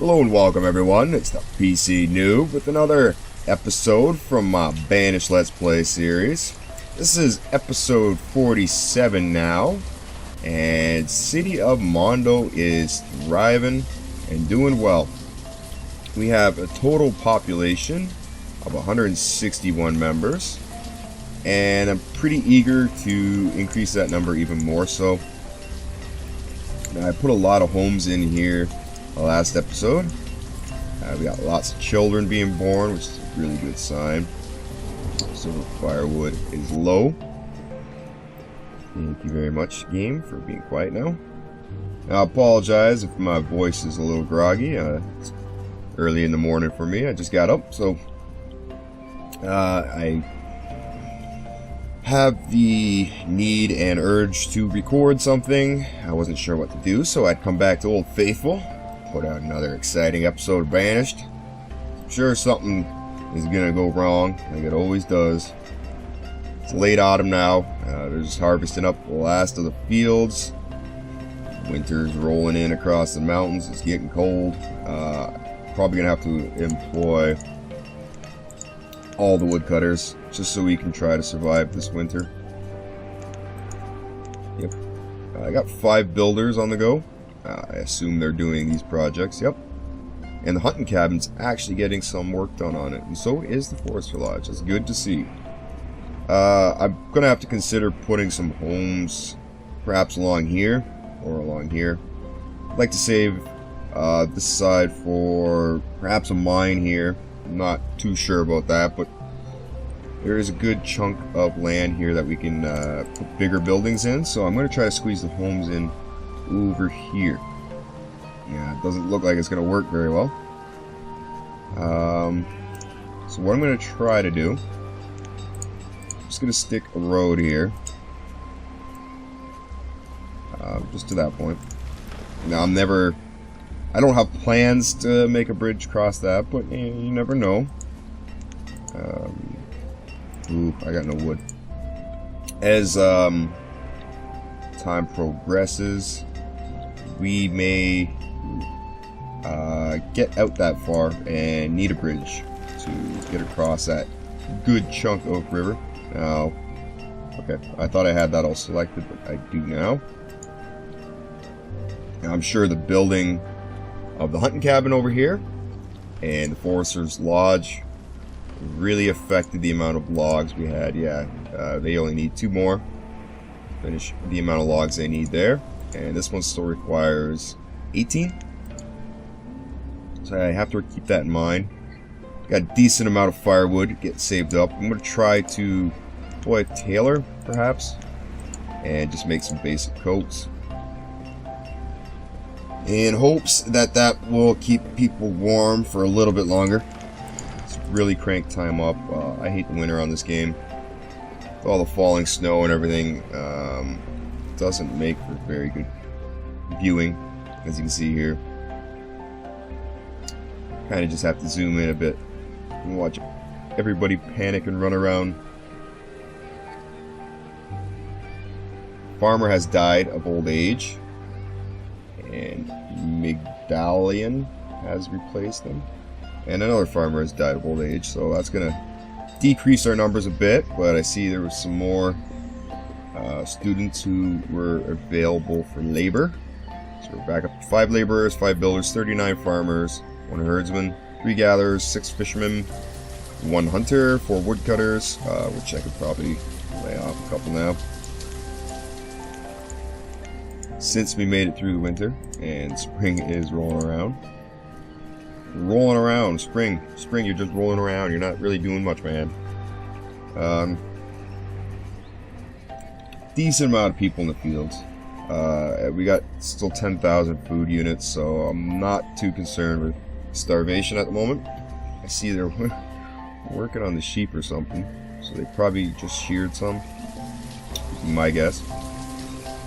Hello and welcome everyone, it's the PC Noob with another episode from my Banished Let's Play series. This is episode 47 now, and City of Mondo is thriving and doing well. We have a total population of 161 members, and I'm pretty eager to increase that number even more so. Now, I put a lot of homes in here the last episode. We got lots of children being born, which is a really good sign. So the firewood is low. Thank you very much, game, for being quiet now. I apologize if my voice is a little groggy. It's early in the morning for me. I just got up, so I have the need and urge to record something. I wasn't sure what to do, so I'd come back to Old Faithful, put out another exciting episode of Banished. I'm sure something is gonna go wrong, like it always does. It's late autumn now. They're just harvesting up the last of the fields. Winter's rolling in across the mountains. It's getting cold. Probably gonna have to employ all the woodcutters just so we can try to survive this winter. Yep. I got 5 builders on the go. I assume they're doing these projects. Yep. And the hunting cabin's actually getting some work done on it, and so is the forester lodge. It's good to see. I'm gonna have to consider putting some homes perhaps along here or along here. I'd like to save this side for perhaps a mine here. I'm not too sure about that, but there is a good chunk of land here that we can put bigger buildings in, so I'm going to try to squeeze the homes in over here. Yeah, it doesn't look like it's going to work very well. So what I'm going to try to do, I'm just going to stick a road here, just to that point. Now I don't have plans to make a bridge across that, but you never know. Ooh, I got no wood. As time progresses, we may get out that far and need a bridge to get across that good chunk of river. Now, okay, I thought I had that all selected, but I do now. I'm sure the building of the hunting cabin over here and the forester's lodge really affected the amount of logs we had. Yeah, they only need 2 more. Finish the amount of logs they need there. And this one still requires 18. So I have to keep that in mind. Got a decent amount of firewood getting saved up. I'm going to try to employ a tailor, perhaps, and just make some basic coats, in hopes that that will keep people warm for a little bit longer. It's really cranked time up. I hate the winter on this game. With all the falling snow and everything, doesn't make for very good viewing, as you can see here. Kind of just have to zoom in a bit and watch everybody panic and run around. Farmer has died of old age, and Migdalian has replaced him, and another farmer has died of old age, so that's gonna decrease our numbers a bit. But I see there was some more students who were available for labor, so we're back up to 5 laborers, 5 builders, 39 farmers, 1 herdsman, 3 gatherers, 6 fishermen, 1 hunter, 4 woodcutters, which I could probably lay off a couple now, since we made it through the winter and spring is rolling around. Rolling around, spring, you're just rolling around. You're not really doing much, man. Decent amount of people in the fields. We got still 10,000 food units, so I'm not too concerned with starvation at the moment. I see they're working on the sheep or something, so they probably just sheared some, my guess.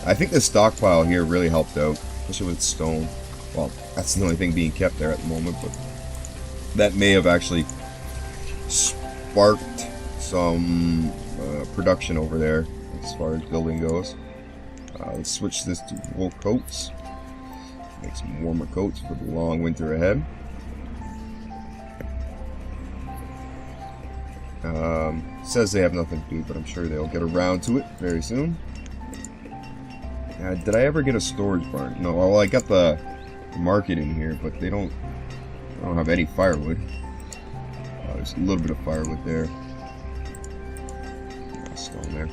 I think the stockpile here really helped out, especially with stone. Well, that's the only thing being kept there at the moment, but that may have actually sparked some production over there as far as building goes. Let's switch this to wool coats. Make some warmer coats for the long winter ahead. Says they have nothing to do, but I'm sure they'll get around to it very soon. Did I ever get a storage barn? No, well, I got the market in here, but they don't have any firewood. There's a little bit of firewood there. Stone there.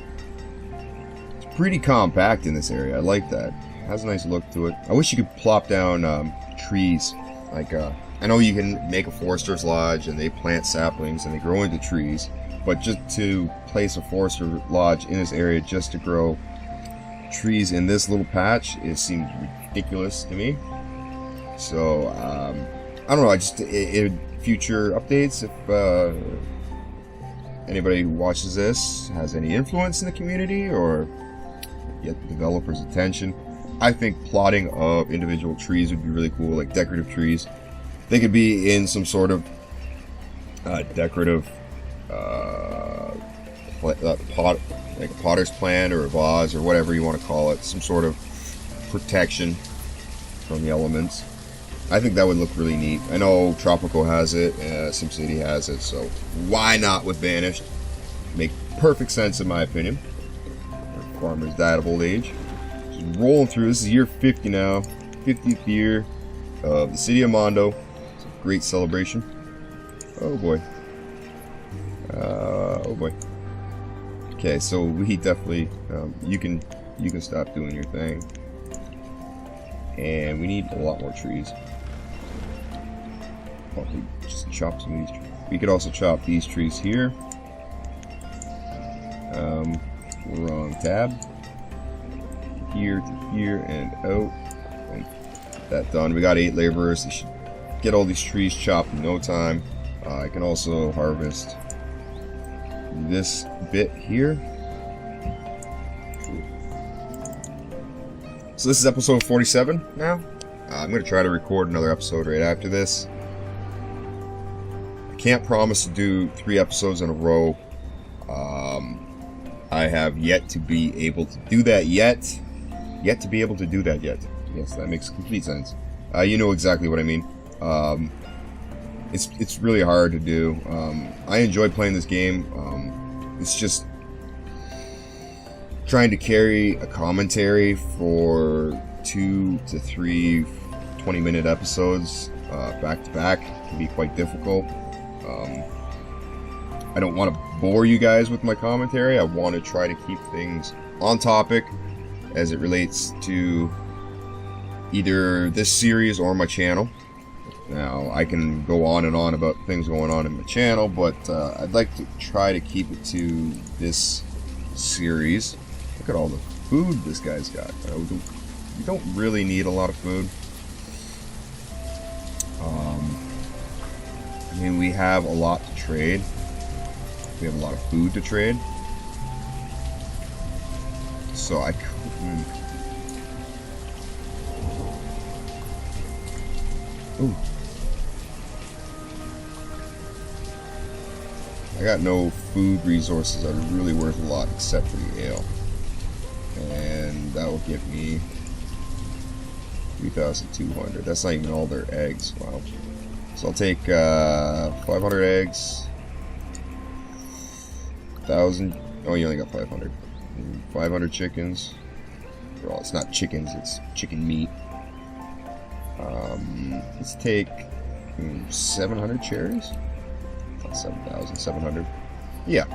It's pretty compact in this area. I like that. It has a nice look to it. I wish you could plop down trees. Like, I know you can make a forester's lodge and they plant saplings and they grow into trees, but just to place a forester lodge in this area just to grow trees in this little patch, it seemed ridiculous to me. So, I don't know, future updates, if anybody who watches this has any influence in the community or get the developers' attention, I think plotting of individual trees would be really cool, like decorative trees. They could be in some sort of decorative pot, like a potter's plant or a vase or whatever you want to call it, some sort of protection from the elements. I think that would look really neat. I know Tropico has it, SimCity has it, so why not with Banished? Make perfect sense in my opinion. Our farmers died of old age. Just rolling through. This is year 50 now, 50th year of the city of Mondo. It's a great celebration. Oh boy. Oh boy. Okay, so we definitely you can stop doing your thing, and we need a lot more trees. Probably just chop some of these trees. We could also chop these trees here. Wrong tab. Here to here and out. And that done. We got 8 laborers. They should get all these trees chopped in no time. I can also harvest this bit here. So this is episode 47 now. I'm going to try to record another episode right after this. I can't promise to do 3 episodes in a row. I have yet to be able to do that yet. Yet to be able to do that yet. Yes, that makes complete sense. You know exactly what I mean. It's really hard to do. I enjoy playing this game. It's just trying to carry a commentary for 2 to 3 20-minute episodes back to back can be quite difficult. I don't want to bore you guys with my commentary. I want to try to keep things on topic as it relates to either this series or my channel. Now, I can go on and on about things going on in my channel, but I'd like to try to keep it to this series. Look at all the food this guy's got. You don't really need a lot of food. I mean, we have a lot to trade. We have a lot of food to trade. So I could... Ooh. I got no food resources that are really worth a lot except for the ale. And that will give me 3,200. That's not even all their eggs. Wow. So I'll take 500 eggs. 1,000. Oh, you only got 500. 500 chickens. Well, it's not chickens, it's chicken meat. Let's take 700 cherries. 7,700. Yeah.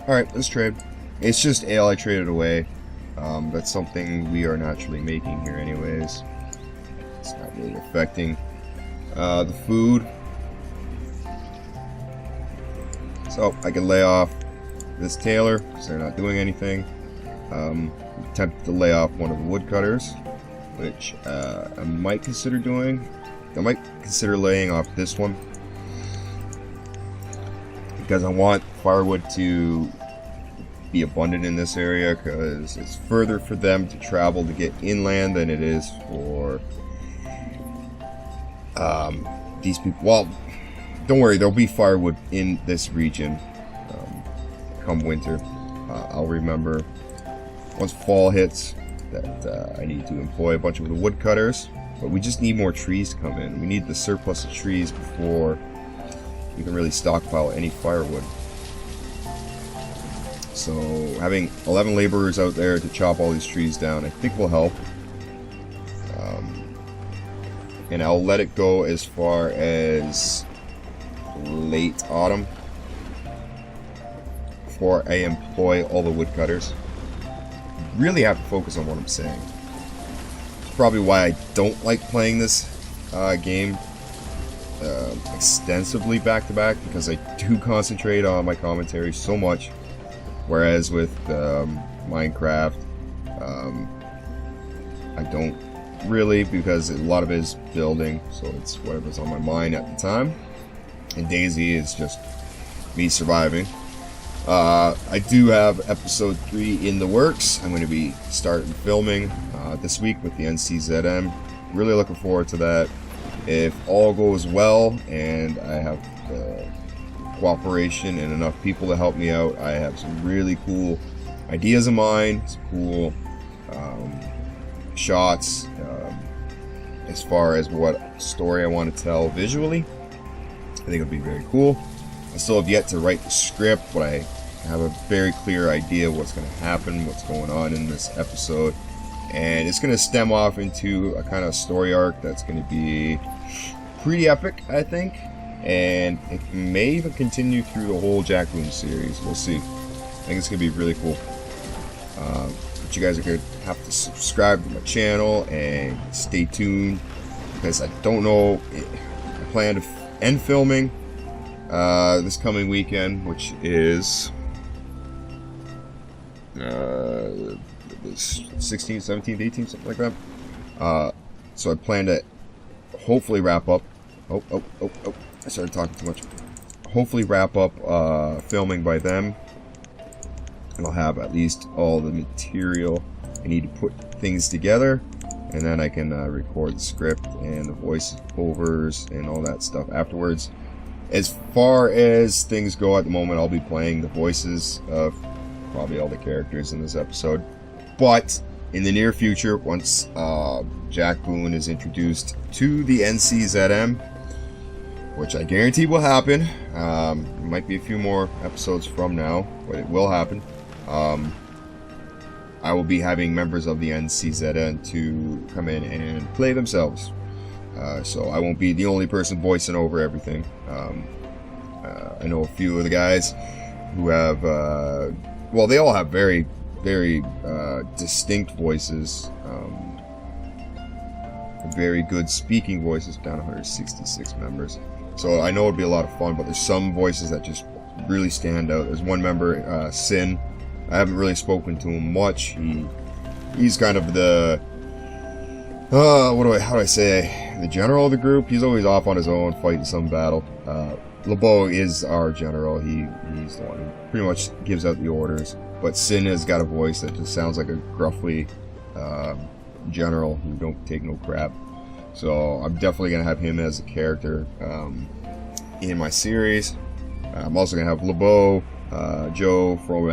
Alright, let's trade. It's just ale I traded away. That's something we are naturally making here anyways. It's not really affecting the food. So I can lay off this tailor because they're not doing anything. Tempted to lay off one of the woodcutters, which I might consider doing. I might consider laying off this one because I want firewood to be abundant in this area, because it's further for them to travel to get inland than it is for these people. Well, don't worry, there'll be firewood in this region come winter. I'll remember once fall hits that I need to employ a bunch of the woodcutters but we just need more trees to come in. We need the surplus of trees before we can really stockpile any firewood. So having 11 laborers out there to chop all these trees down, I think will help. And I'll let it go as far as late autumn before I employ all the woodcutters. Really have to focus on what I'm saying. It's probably why I don't like playing this game extensively back to back, because I do concentrate on my commentary so much. Whereas with Minecraft, I don't really, because a lot of it is building, so it's whatever's on my mind at the time. And Daisy is just me surviving. I do have episode 3 in the works. I'm going to be starting filming this week with the NCZM. Really looking forward to that. If all goes well and I have cooperation and enough people to help me out, I have some really cool ideas in mind, some cool shots as far as what story I want to tell visually. I think it'll be very cool. I still have yet to write the script, but I have a very clear idea of what's going to happen, what's going on in this episode, and it's going to stem off into a kind of story arc that's going to be pretty epic, I think, and it may even continue through the whole Jack Boom series. We'll see. I think it's going to be really cool. But you guys are going to have to subscribe to my channel and stay tuned, because I don't know. I plan to end filming this coming weekend, which is 16th, 17th, 18th, something like that. So I plan to hopefully wrap up. Oh, I started talking too much. Hopefully wrap up filming by then. And I'll have at least all the material I need to put things together. And then I can record the script and the voiceovers and all that stuff afterwards. As far as things go at the moment, I'll be playing the voices of probably all the characters in this episode. But in the near future, once Jack Boone is introduced to the NCZM, which I guarantee will happen, it might be a few more episodes from now, but it will happen. I will be having members of the NCZN to come in and play themselves. So I won't be the only person voicing over everything. I know a few of the guys who have, well, they all have very, very distinct voices. Very good speaking voices, down 166 members. So I know it'll be a lot of fun, but there's some voices that just really stand out. There's one member, Sin. I haven't really spoken to him much. He's kind of the how do I say, the general of the group. He's always off on his own fighting some battle. LeBeau is our general. He's the one who pretty much gives out the orders. But Sin has got a voice that just sounds like a gruffly general who don't take no crap. So I'm definitely gonna have him as a character in my series. I'm also gonna have LeBeau, Joe, Fro.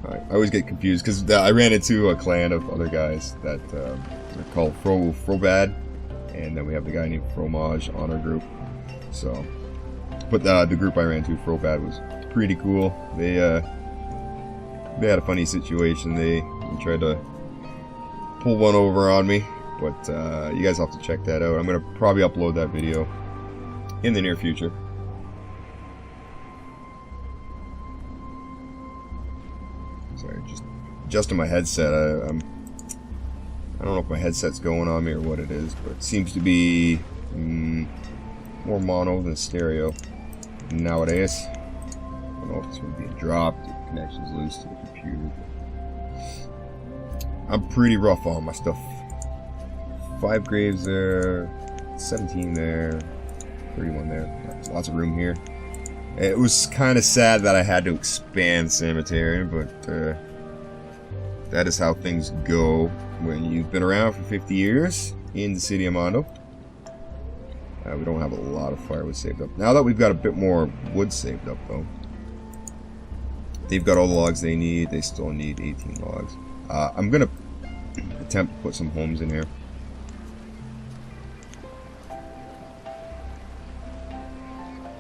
I always get confused because I ran into a clan of other guys that are called Frobad, and then we have the guy named Fromage on our group. So, but the group I ran to, Frobad, was pretty cool. They had a funny situation. They tried to pull one over on me, but you guys have to check that out. I'm gonna probably upload that video in the near future. Sorry, just adjusting my headset. I don't know if my headset's going on me or what it is, but it seems to be more mono than stereo nowadays. I don't know if it's going to be dropped, if the connection's loose to the computer. I'm pretty rough on my stuff. 5 graves there, 17 there, 31 there. Lots of room here. It was kind of sad that I had to expand cemetery, but that is how things go when you've been around for 50 years in the city of Mondo. We don't have a lot of firewood saved up. Now that we've got a bit more wood saved up, though, they've got all the logs they need. They still need 18 logs. I'm gonna attempt to put some homes in here.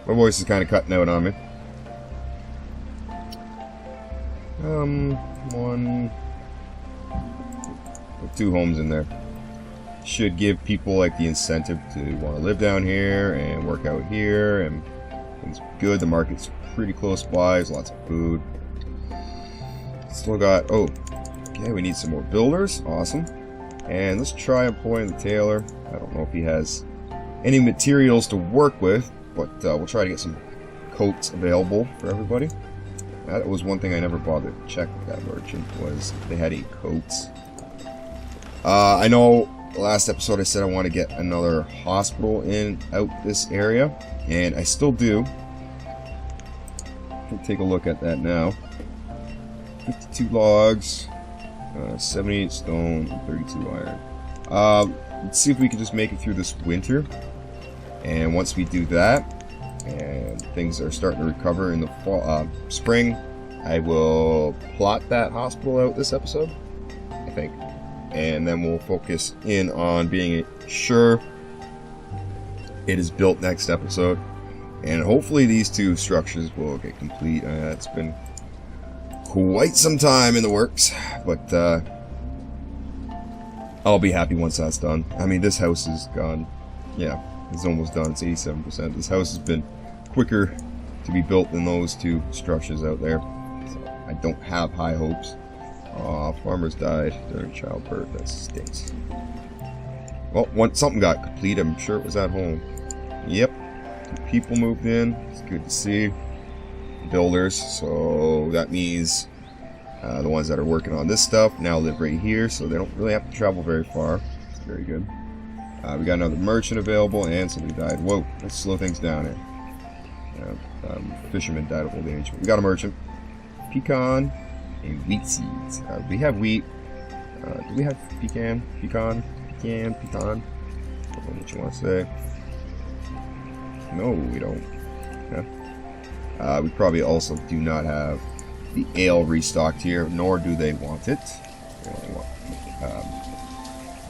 My voice is kind of cutting out on me. Put 2 homes in there. Should give people like the incentive to want to live down here and work out here, and things good. The market's pretty close by. There's lots of food. Still got, oh, okay, we need some more builders. Awesome. And let's try employing the tailor. I don't know if he has any materials to work with, but we'll try to get some coats available for everybody. That was one thing I never bothered to check with that merchant, was if they had any coats. I know last episode I said I want to get another hospital out this area, and I still do. We'll take a look at that now. 52 logs, 78 stone, and 32 iron. Let's see if we can just make it through this winter. And once we do that, and things are starting to recover in the fall, spring, I will plot that hospital out this episode, I think. And then we'll focus in on being sure it is built next episode. And hopefully these 2 structures will get complete. It's been quite some time in the works, but I'll be happy once that's done. I mean, this house is gone. Yeah, it's almost done. It's 87%. This house has been quicker to be built than those 2 structures out there. So I don't have high hopes. Aw, farmers died during childbirth. That stinks. Well, once something got complete, I'm sure it was at home. Yep. 2 people moved in. It's good to see. Builders. So that means the ones that are working on this stuff now live right here, so they don't really have to travel very far. It's very good. We got another merchant available, and somebody died. Whoa, let's slow things down here. Fisherman died of old age. We got a merchant. Pecan and wheat seeds. We have wheat. Do we have pecan? Pecan? Pecan? Pecan? I don't know what you want to say. No, we don't. Yeah. We probably also do not have the ale restocked here, nor do they want it. They only want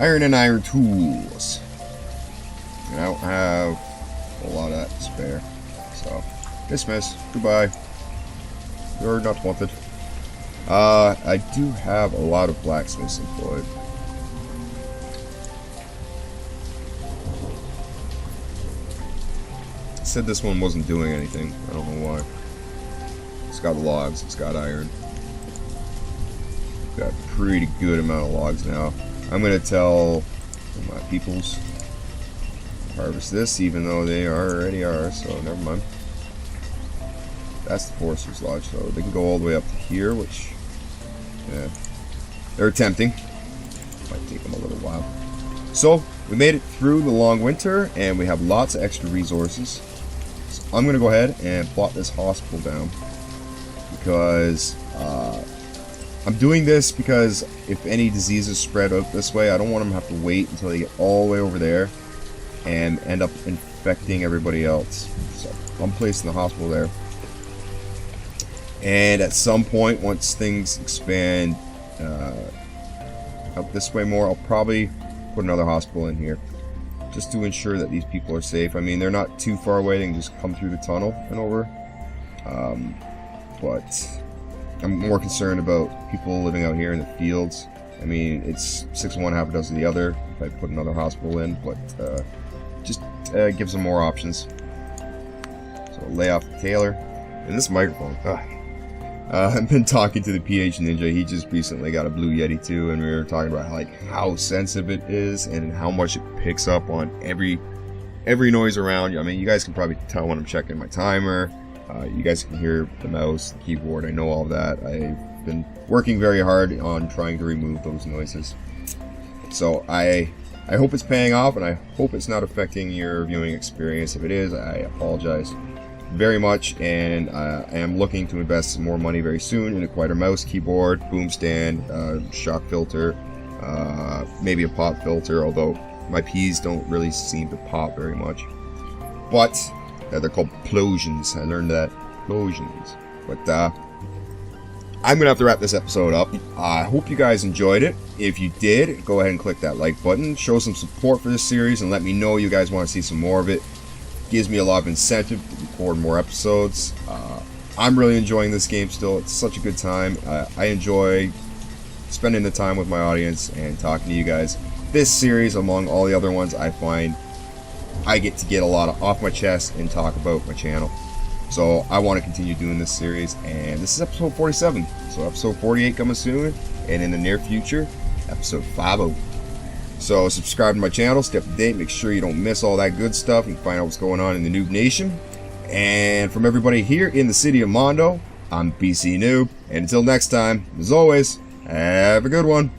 iron and iron tools. And I don't have a lot of that to spare. So, dismiss. Goodbye. You're not wanted. I do have a lot of blacksmiths employed. I said this one wasn't doing anything. I don't know why. It's got logs. It's got iron. Got a pretty good amount of logs now. I'm going to tell my peoples to harvest this, even though they already are, so never mind. That's the Forester's Lodge, so they can go all the way up to here, which, yeah, they're attempting. Might take them a little while. So, we made it through the long winter, and we have lots of extra resources. So I'm going to go ahead and plot this hospital down, because I'm doing this because if any diseases spread out this way, I don't want them to have to wait until they get all the way over there and end up infecting everybody else. So, I'm placing the hospital there. And at some point, once things expand out this way more, I'll probably put another hospital in here, just to ensure that these people are safe. I mean, they're not too far away; they can just come through the tunnel and over. But I'm more concerned about people living out here in the fields. I mean, it's 6 of one, half a dozen of the other. If I put another hospital in, but just gives them more options. So lay off the tailor and this microphone. I've been talking to the PH Ninja. He just recently got a Blue Yeti too, and we were talking about how sensitive it is and how much it picks up on every noise around you. I mean, you guys can probably tell when I'm checking my timer. You guys can hear the mouse, the keyboard. I know all of that. I've been working very hard on trying to remove those noises. So I hope it's paying off, and I hope it's not affecting your viewing experience. If it is, I apologize very much, and I am looking to invest some more money very soon in a quieter mouse, keyboard, boom stand, shock filter, maybe a pop filter, although my P's don't really seem to pop very much. But they're called plosions. I learned that. Plosions. But I'm going to have to wrap this episode up. I hope you guys enjoyed it. If you did, go ahead and click that like button. Show some support for this series and let me know you guys want to see some more of it. Gives me a lot of incentive to record more episodes. I'm really enjoying this game still. It's such a good time. I enjoy spending the time with my audience and talking to you guys. This series, among all the other ones, I find I get to get a lot off my chest and talk about my channel. So I want to continue doing this series, and this is episode 47. So episode 48 coming soon, and in the near future, episode 50. So subscribe to my channel, stay up to date, make sure you don't miss all that good stuff and find out what's going on in the Noob Nation. And from everybody here in the city of Mondo, I'm PC Noob, and until next time, as always, have a good one.